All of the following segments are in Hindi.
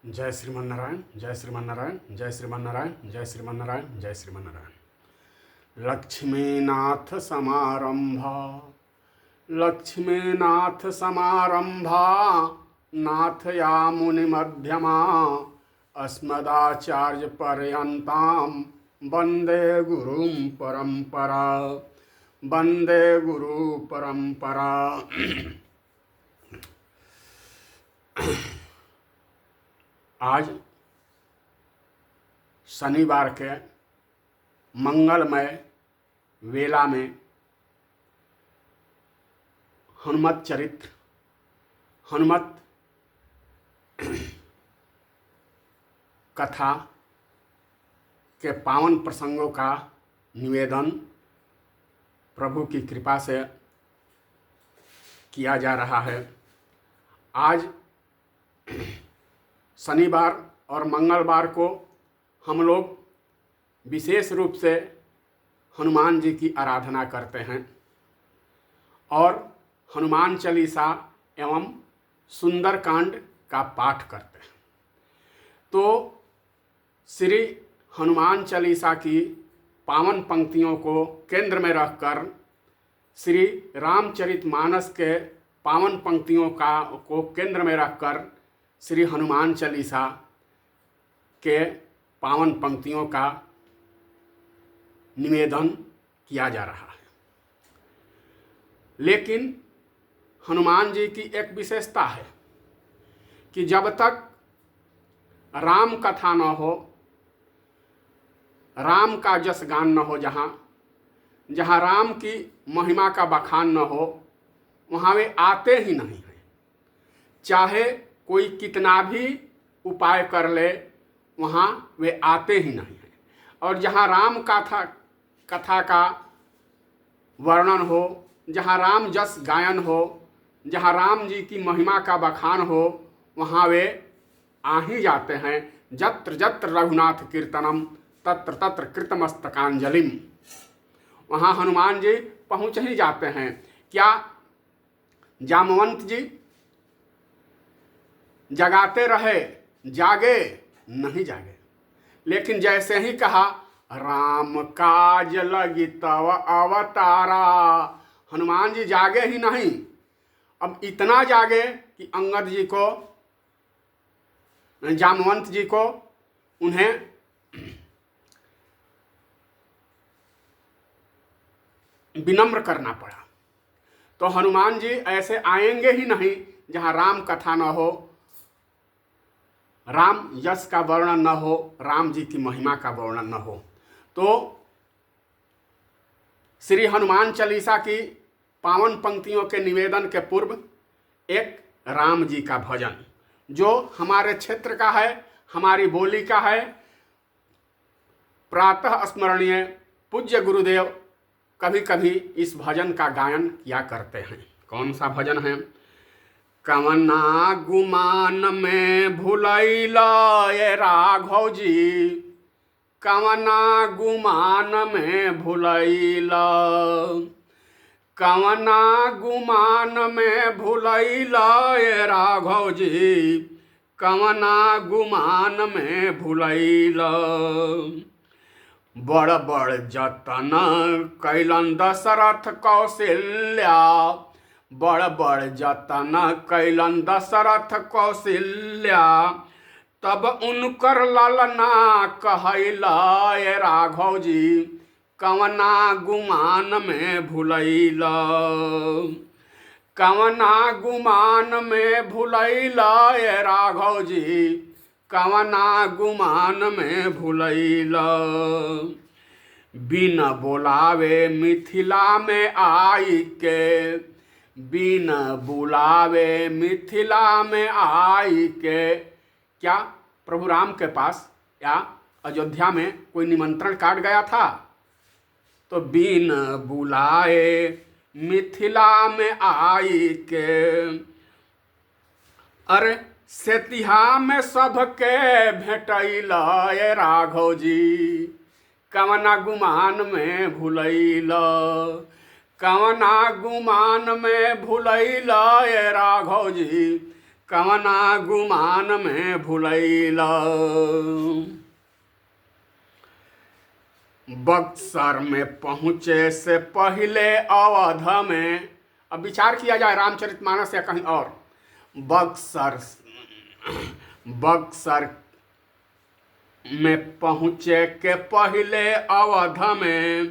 जय श्रीमान नारायण, जय श्रीमान नारायण, जय श्रीमान नारायण, जय श्रीमान नारायण, जय श्रीमान नारायण। लक्ष्मीनाथ समारंभा, लक्ष्मीनाथ समारंभा, नाथया मुनिमध्यमा, अस्मदाचार्य पर्यंताम वंदे गुरुं परंपरा, वंदे गुरु परंपरा। आज शनिवार के मंगलमय वेला में हनुमत चरित्र, हनुमत कथा के पावन प्रसंगों का निवेदन प्रभु की कृपा से किया जा रहा है। आज शनिवार और मंगलवार को हम लोग विशेष रूप से हनुमान जी की आराधना करते हैं और हनुमान चालीसा एवं सुंदरकांड का पाठ करते हैं। तो श्री हनुमान चालीसा की पावन पंक्तियों को केंद्र में रखकर श्री रामचरितमानस के पावन पंक्तियों को केंद्र में रखकर श्री हनुमान चालीसा के पावन पंक्तियों का निवेदन किया जा रहा है। लेकिन हनुमान जी की एक विशेषता है कि जब तक राम कथा न हो, राम का जस गान न हो, जहाँ राम की महिमा का बखान न हो, वहाँ वे आते ही नहीं हैं। चाहे कोई कितना भी उपाय कर ले, वहाँ वे आते ही नहीं हैं। और जहाँ राम कथा का वर्णन हो, जहाँ राम जस गायन हो, जहाँ राम जी की महिमा का बखान हो, वहाँ वे आ ही जाते हैं। जत्र जत्र रघुनाथ कीर्तनम तत्र तत्र कृतमस्तकांजलिम। वहाँ हनुमान जी पहुँच ही जाते हैं। क्या जामवंत जी जगाते रहे, जागे नहीं जागे, लेकिन जैसे ही कहा राम काज लगी तव अवतारा, हनुमान जी जागे ही नहीं। अब इतना जागे कि अंगद जी को, जामवंत जी को उन्हें विनम्र करना पड़ा। तो हनुमान जी ऐसे आएंगे ही नहीं जहाँ राम कथा न हो, राम यश का वर्णन न हो, राम जी की महिमा का वर्णन न हो। तो श्री हनुमान चालीसा की पावन पंक्तियों के निवेदन के पूर्व एक राम जी का भजन, जो हमारे क्षेत्र का है, हमारी बोली का है, प्रातः स्मरणीय पूज्य गुरुदेव कभी कभी इस भजन का गायन किया करते हैं। कौन सा भजन है? कवना गुमान में भुलैला ये राघव जी, कवना गुमान में भुलैला, कवना गुमान में भुलैला ये राघव जी, कवना गुमान में भुलैला। बड़ बड़ जतन कैलन दशरथ कौशल्या, बड़ बड़ जतन कैलन दशरथ कौशल्या, तब उनकर ललना कहैला ये राघव जी, कवना गुमान में भुलैला, कवना गुमान में भुलैला ये राघव जी, कवना गुमान में भुलैला। बिन बोलावे मिथिला में आई के, बिन बुलावे मिथिला में आई के। क्या प्रभु राम के पास या अयोध्या में कोई निमंत्रण कार्ड गया था? तो बिन बुलाए मिथिला में आई के, अरे सेतिहा में सबके भेटैला ये राघव जी, कवना गुमान में भुलैला, कवना गुमान में भुलैला ये राघव जी, कवना गुमान में भुलैला। बक्सर में पहुँचे से पहले अवध में, अब विचार किया जाए रामचरितमानस या कहीं और, बक्सर में पहुँचे के पहले अवध में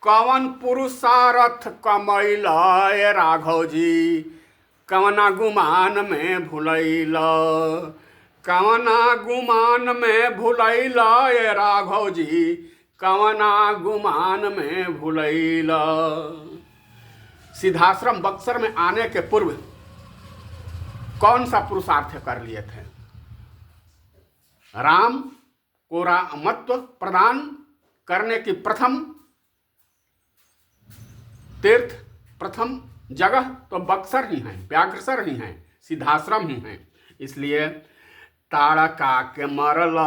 कवन पुरुषार्थ कमैला ए राघव जी, कवना गुमान में भुलैला, कवना गुमान में भुलैला ए राघव जी, कवना गुमान में भुलैला। सिद्धाश्रम बक्सर में आने के पूर्व कौन सा पुरुषार्थ कर लिए थे? राम को रामत्व प्रदान करने की प्रथम तीर्थ, प्रथम जगह तो बक्सर ही है, व्याघ्रसर ही है, सिद्धाश्रम ही है। इसलिए ताड़का के मरल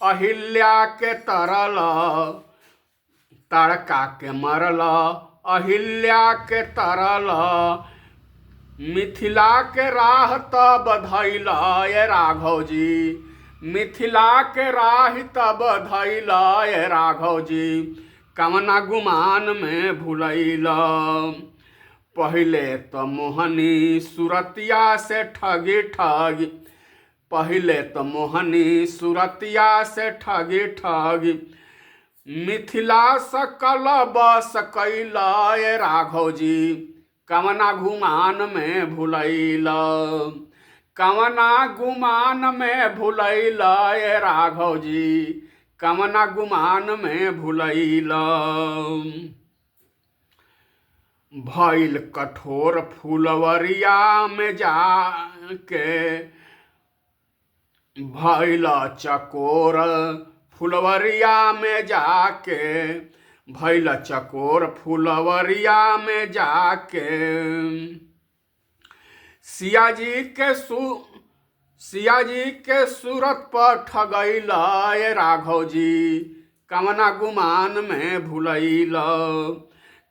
अहिल्या के तरल, ताड़का के मरल अहिल्या के तरल, मिथिला के राह तब धैला ए राघव जी, मिथिला के राह तब धैला ए राघव जी, कवना गुमान में भुलैला। पहले तो मोहनी सुरतिया से ठगी ठगी, पहले तो मोहनी सुरतिया से ठगी ठगी, मिथिला सकल बस कैला ए राघव जी, कवना गुमान में भुलैला, कवना गुमान में भुलैला ए राघव जी, कवना गुमान में भुलैला। भइल कठोर फुलवरिया में जाके, भइल चकोर फुलवरिया में जाके, भइल चकोर फुलवरिया में जाके, सिया जी के सूरत पर ठगैला ए राघव जी, कवना गुमान में भुलैला,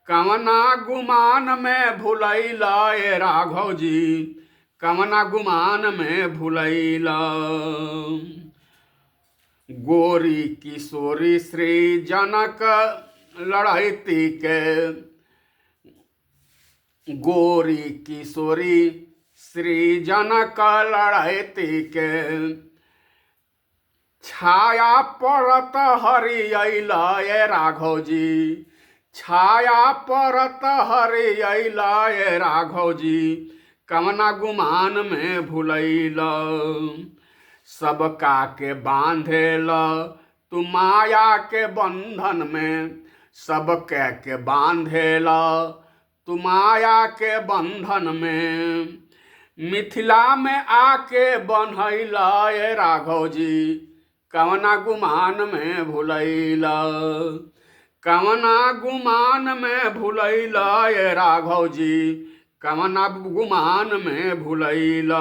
कवना गुमान में भुलैला ए राघव जी, कवना गुमान में भुलैला। गोरी किशोरी श्री जनक लड़ैती के, गोरी किशोरी श्री जनक लड़ैती के, छाया परत हरियैला ए राघव जी, छाया परत हरियैला ए राघव जी, कवना गुमान में भुलैला। सबका के बांधेला तू माया के बंधन में, सबके के बांधेला तू माया के बंधन में, मिथिला में आके बन्हैला ए राघव जी, कवना गुमान में भुलैला, कवना गुमान में भुलैला ए राघव जी, कवना गुमान में भुलैला।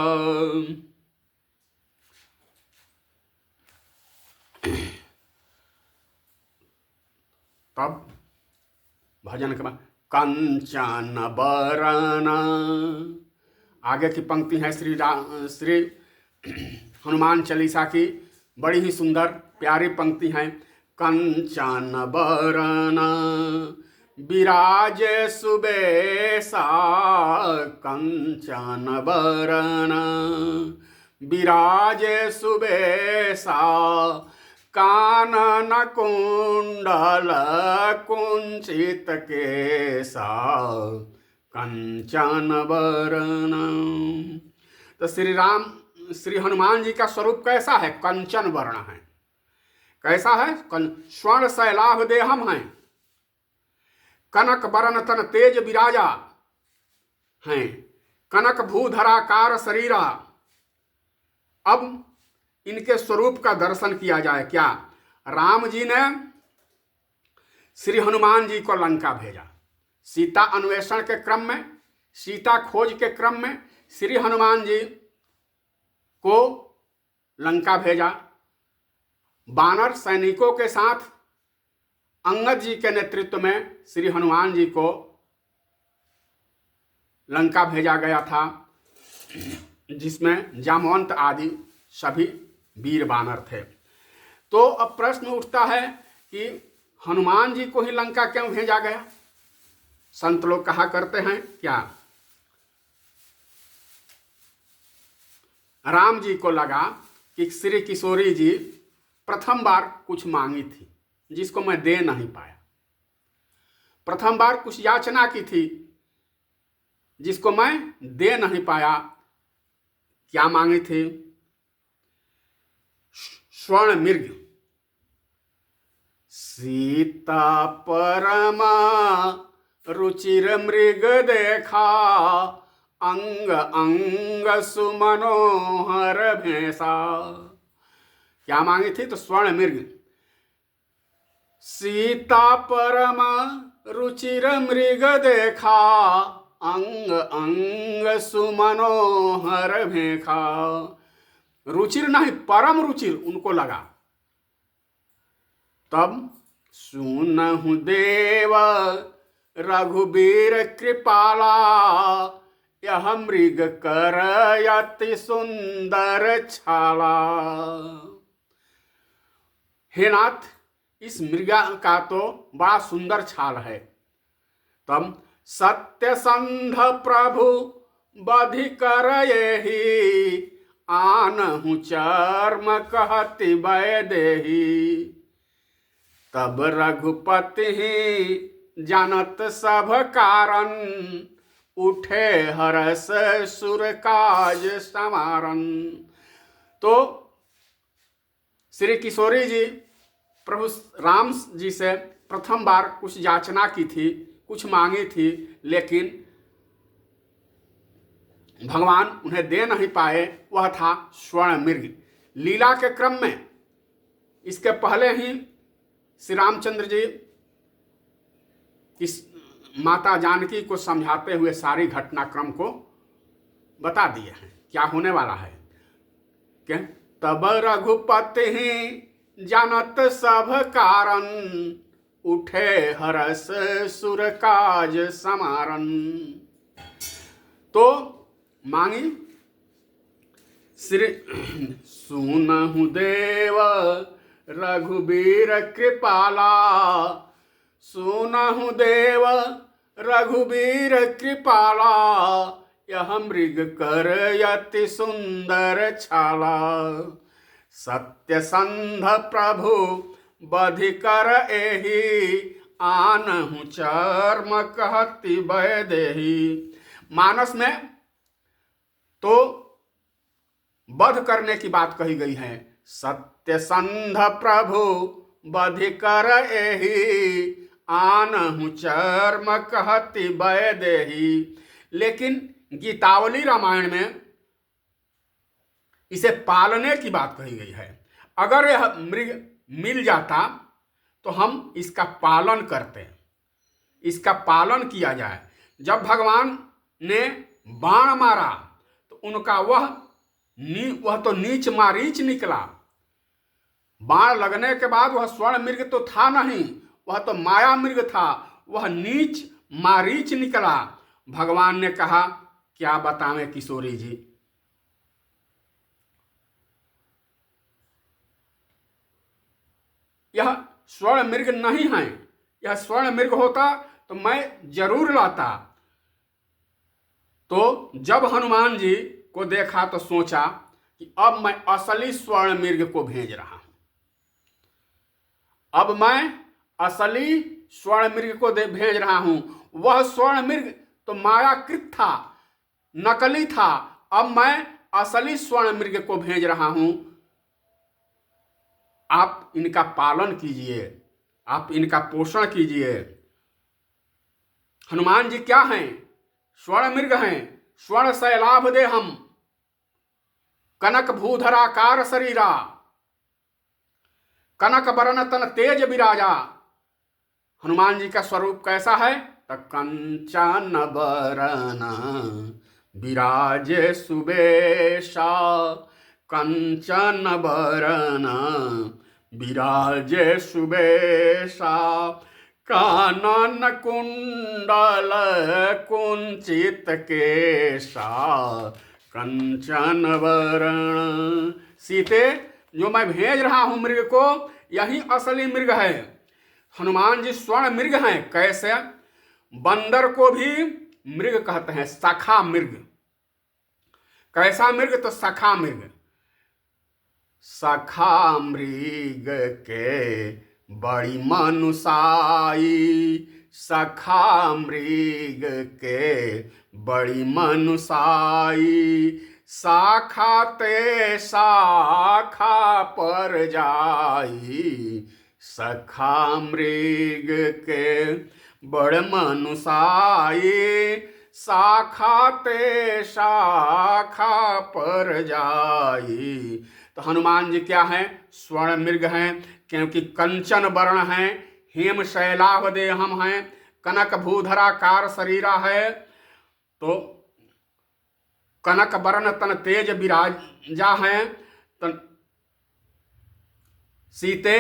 तब भजन के बाद कंचन बरन, आगे की पंक्ति है श्री हनुमान चालीसा की बड़ी ही सुंदर प्यारी पंक्ति है। कंचन बरन विराजे सुबेसा, कंचन बरन विराजे सुबेसा, कानन कुंडल कुंचित केसा, कंचन बरन। तो श्री हनुमान जी का स्वरूप कैसा है? कंचन वर्ण है। कैसा है? स्वर्ण शैलाभ देहम है, कनक बरन तन तेज विराजा हैं, कनक भूधराकार शरीरा। अब इनके स्वरूप का दर्शन किया जाए। क्या? राम जी ने श्री हनुमान जी को लंका भेजा, सीता अन्वेषण के क्रम में, सीता खोज के क्रम में श्री हनुमान जी को लंका भेजा। बानर सैनिकों के साथ अंगद जी के नेतृत्व में श्री हनुमान जी को लंका भेजा गया था। जिसमें जामवंत आदि सभी वीर वानर थे। तो अब प्रश्न उठता है कि हनुमान जी को ही लंका क्यों भेजा गया? संत लोग कहा करते हैं क्या राम जी को लगा कि श्री किशोरी जी प्रथम बार कुछ मांगी थी जिसको मैं दे नहीं पाया, प्रथम बार कुछ याचना की थी जिसको मैं दे नहीं पाया। क्या मांगी थी? स्वर्ण मृग। सीता परमा रुचिर मृग देखा, अंग अंग सुमनोहर भेसा। क्या मांगी थी? तो स्वर्ण मृग। सीता परमा रुचिर मृग देखा, अंग अंग सुमनोहर भेखा। रुचिर नहीं, परम रुचिर उनको लगा। तब सुनहु देव रघुबीर कृपाला, यह मृग कर अति सुंदर छाला। हे नाथ, इस मृगा का तो बड़ा सुंदर छाल है। तब सत्यसंध प्रभु बधि कर यही, आनहु चर्म कहति वैदेही। तब रघुपति ही जानत सब कारण, उठे हरस सुर काज समारन। तो श्री किशोरी जी प्रभु राम जी से प्रथम बार कुछ याचना की थी, कुछ मांगी थी, लेकिन भगवान उन्हें दे नहीं पाए। वह था स्वर्ण मृग। लीला के क्रम में इसके पहले ही श्री रामचंद्र जी इस माता जानकी को समझाते हुए सारी घटनाक्रम को बता दिए हैं क्या होने वाला है। क्या? तब रघुपति ही जानत सब कारण, उठे हरस सुर काज समारन। तो मांगी श्री सुनहु देव रघुबीर कृपाला, सुनहु देव रघुबीर कृपाला, यह मृग कर अति सुंदर छाला। सत्यसंध प्रभु बधि कर एही, आनहु चर्म कहति वैदेही। मानस में तो वध करने की बात कही गई है। सत्यसंध प्रभु बधि कर एही, आनहु चर्म कहति वैदेही। लेकिन गीतावली रामायण में इसे पालने की बात कही गई है। अगर यह मृग मिल जाता तो हम इसका पालन करते, इसका पालन किया जाए। जब भगवान ने बाण मारा तो उनका वह तो नीच मारीच निकला। बाण लगने के बाद वह स्वर्ण मृग तो था नहीं, वह तो माया मृग था, वह नीच मारीच निकला। भगवान ने कहा क्या बतावें किशोरी जी, यह स्वर्ण मृग नहीं है। यह स्वर्ण मृग होता तो मैं जरूर लाता। तो जब हनुमान जी को देखा तो सोचा कि अब मैं असली स्वर्ण मृग को भेज रहा हूं। अब मैं असली स्वर्ण मृग को भेज रहा हूं। वह स्वर्ण मृग तो मायाकृत था, नकली था। अब मैं असली स्वर्ण मृग को भेज रहा हूं। आप इनका पालन कीजिए, आप इनका पोषण कीजिए। हनुमान जी क्या हैं? स्वर्ण मृग हैं। स्वर्ण शैलाभ दे हम, कनक भूधराकार शरीरा, कनक बरन तन तेज विराजा। हनुमान जी का स्वरूप कैसा है? तो कंचन बरन विराजे सुबेशा, कंचन बरन विराजे सुबेशा। कानन कुंडल कुंचित केशा, कंचन वरण। सीते, जो मैं भेज रहा हूं मृग को, यही असली मृग है। हनुमान जी स्वर्ण मृग हैं। कैसे? बंदर को भी मृग कहते हैं, सखा मृग। कैसा मृग? तो सखा मृग। सखा मृग के बड़ी मनुसाई, सखा मृग के बड़ी मनुसाई। शाखा ते शाखा पर जाई, सखा मृग के बड़ मनुसाई। शाखा ते शाखा पर जाई। तो हनुमान जी क्या हैं? स्वर्ण मृग हैं, क्योंकि कंचन वर्ण हैं, हेम शैलाभ देहम हैं, कनक भूधराकार शरीरा है। तो कनक वर्ण तन तेज विराजा हैं। तन सीते,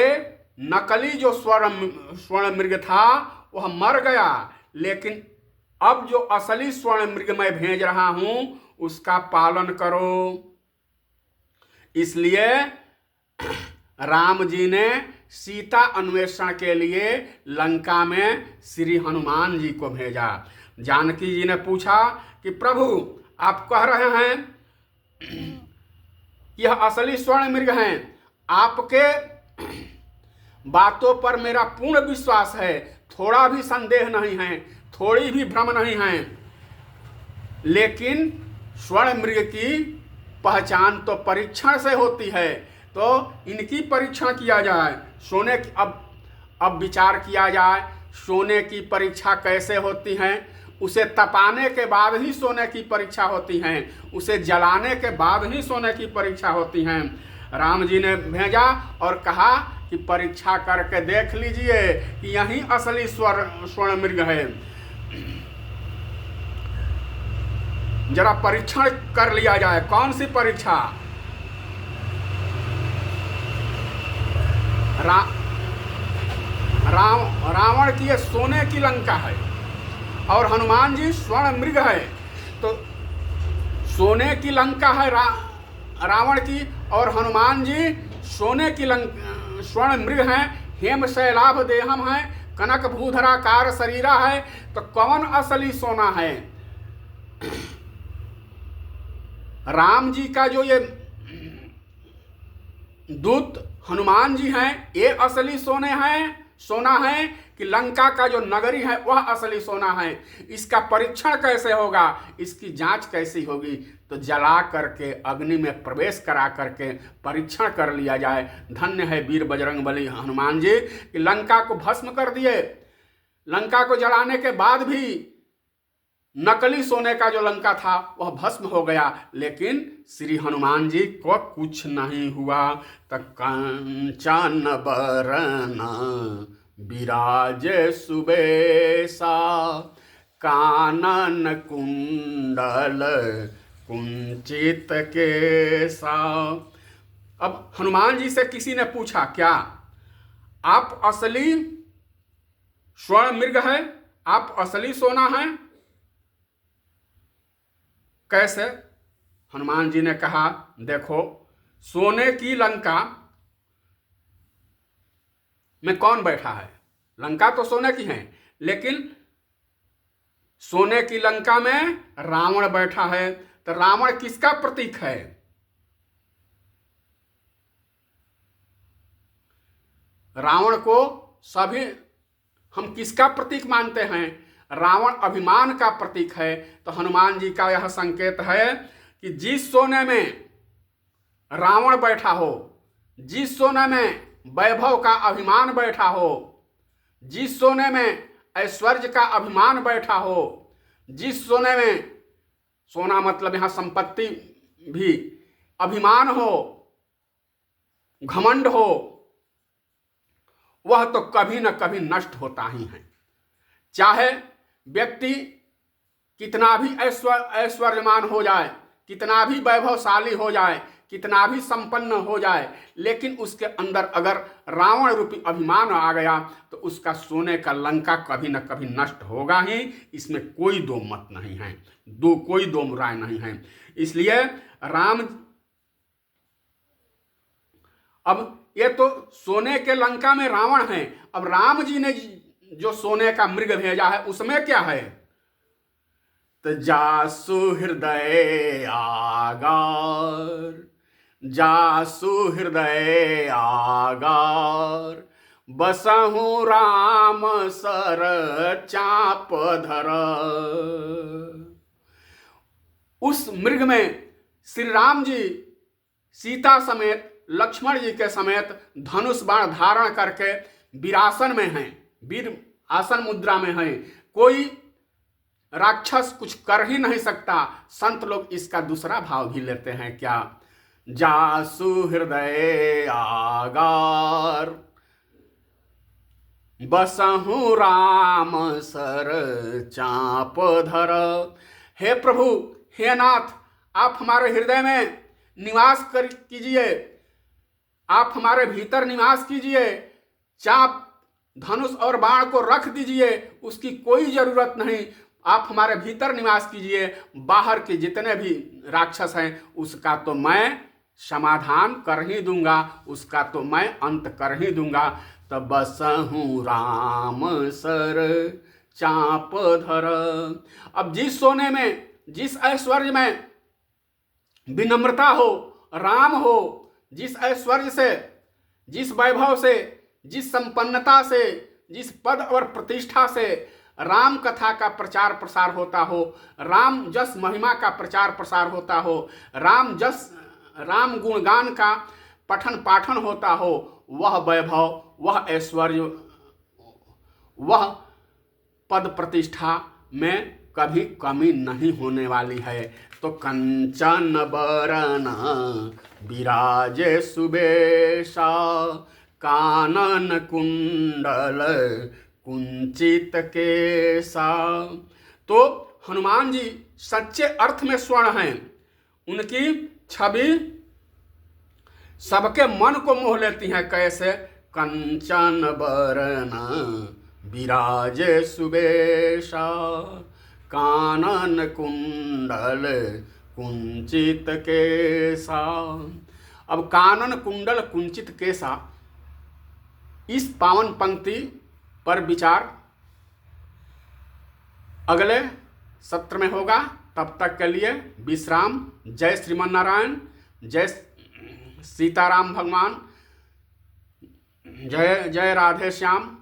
नकली जो स्वर्ण मृग था वह मर गया, लेकिन अब जो असली स्वर्ण मृग मैं भेज रहा हूं उसका पालन करो। इसलिए राम जी ने सीता अन्वेषण के लिए लंका में श्री हनुमान जी को भेजा। जानकी जी ने पूछा कि प्रभु, आप कह रहे हैं यह असली स्वर्ण मृग हैं, आपके बातों पर मेरा पूर्ण विश्वास है, थोड़ा भी संदेह नहीं है, थोड़ी भी भ्रम नहीं है, लेकिन स्वर्ण मृग की पहचान तो परीक्षण से होती है, तो इनकी परीक्षण किया जाए। सोने की अब विचार किया जाए, सोने की परीक्षा कैसे होती है। उसे तपाने के बाद ही सोने की परीक्षा होती है, उसे जलाने के बाद ही सोने की परीक्षा होती है। राम जी ने भेजा और कहा कि परीक्षा करके देख लीजिए कि यही असली स्वर्ण मृग है। जरा परीक्षण कर लिया जाए। कौन सी परीक्षा? रावण की ये सोने की लंका है और हनुमान जी स्वर्ण मृग है। तो सोने की लंका है रावण की, और हनुमान जी सोने की स्वर्ण मृग हैं, हेम शैलाभ देहम है, कनक भूधराकार शरीरा है। तो कौन असली सोना है? राम जी का जो ये दूत हनुमान जी हैं, ये असली सोना है कि लंका का जो नगरी है वह असली सोना है? इसका परीक्षण कैसे होगा? इसकी जांच कैसी होगी? तो जला करके अग्नि में प्रवेश करा करके परीक्षण कर लिया जाए। धन्य है वीर बजरंगबली हनुमान जी कि लंका को भस्म कर दिए। लंका को जलाने के बाद भी नकली सोने का जो लंका था वह भस्म हो गया, लेकिन श्री हनुमान जी को कुछ नहीं हुआ। तक कंचन बरन विराज सुबेसा, कानन कुंडल कुंचित केसा। अब हनुमान जी से किसी ने पूछा, क्या आप असली स्वर्ण मृग है? आप असली सोना है? कैसे? हनुमान जी ने कहा, देखो, सोने की लंका में कौन बैठा है? लंका तो सोने की है, लेकिन सोने की लंका में रावण बैठा है। तो रावण किसका प्रतीक है? रावण को सभी हम किसका प्रतीक मानते हैं? रावण अभिमान का प्रतीक है। तो हनुमान जी का यह संकेत है कि जिस सोने में रावण बैठा हो, जिस सोने में वैभव का अभिमान बैठा हो, जिस सोने में ऐश्वर्य का अभिमान बैठा हो, जिस सोने में, सोना मतलब यहां संपत्ति भी, अभिमान हो, घमंड हो, वह तो कभी न कभी नष्ट होता ही है। चाहे व्यक्ति कितना भी ऐश्वर्यमान हो जाए, कितना भी वैभवशाली हो जाए, कितना भी संपन्न हो जाए, लेकिन उसके अंदर अगर रावण रूपी अभिमान आ गया तो उसका सोने का लंका कभी न कभी नष्ट होगा ही। इसमें कोई दो मत नहीं है, कोई दो राय नहीं है। इसलिए राम, अब ये तो सोने के लंका में रावण है, अब राम जी ने जो सोने का मृग भेजा है उसमें क्या है? तो जासु हृदय आगार, जासु हृदय आगार, बसहु राम सर चाप धर। उस मृग में श्री राम जी सीता समेत, लक्ष्मण जी के समेत धनुष बाण धारण करके वीरासन में हैं, वीर आसन मुद्रा में हैं। कोई राक्षस कुछ कर ही नहीं सकता। संत लोग इसका दूसरा भाव भी लेते हैं क्या? जासु हृदय आगार, बसहु राम सर चाप धर। हे प्रभु, हे नाथ, आप हमारे हृदय में निवास कर कीजिए, आप हमारे भीतर निवास कीजिए। चाप, धनुष और बाण को रख दीजिए, उसकी कोई जरूरत नहीं। आप हमारे भीतर निवास कीजिए। बाहर के जितने भी राक्षस हैं उसका तो मैं समाधान कर ही दूंगा, उसका तो मैं अंत कर ही दूंगा। तब बसहु राम सर चाप धर। अब जिस सोने में, जिस ऐश्वर्य में विनम्रता हो, राम हो, जिस ऐश्वर्य से, जिस वैभव से, जिस संपन्नता से, जिस पद और प्रतिष्ठा से राम कथा का प्रचार प्रसार होता हो, राम जस महिमा का प्रचार प्रसार होता हो, राम गुणगान का पठन पाठन होता हो, वह वैभव, वह ऐश्वर्य, वह पद प्रतिष्ठा में कभी कमी नहीं होने वाली है। तो कंचन बरन विराजे सुबेशा, कानन कुंडल कुंचित केसा। तो हनुमान जी सच्चे अर्थ में स्वर्ण हैं। उनकी छवि सबके मन को मोह लेती है। कैसे? कंचन बरन विराजे सुबेशा, कानन कुंडल कुंचित केसा। अब कानन कुंडल कुंचित केसा, इस पावन पंक्ति पर विचार अगले सत्र में होगा। तब तक के लिए विश्राम। जय श्रीमन नारायण, जय सीताराम भगवान, जय जय राधे श्याम।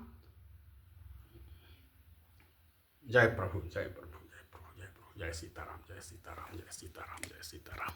जय प्रभु, जय प्रभु, जय प्रभु, जय प्रभु, जय सीताराम, जय सीताराम, जय सीताराम, जय सीताराम।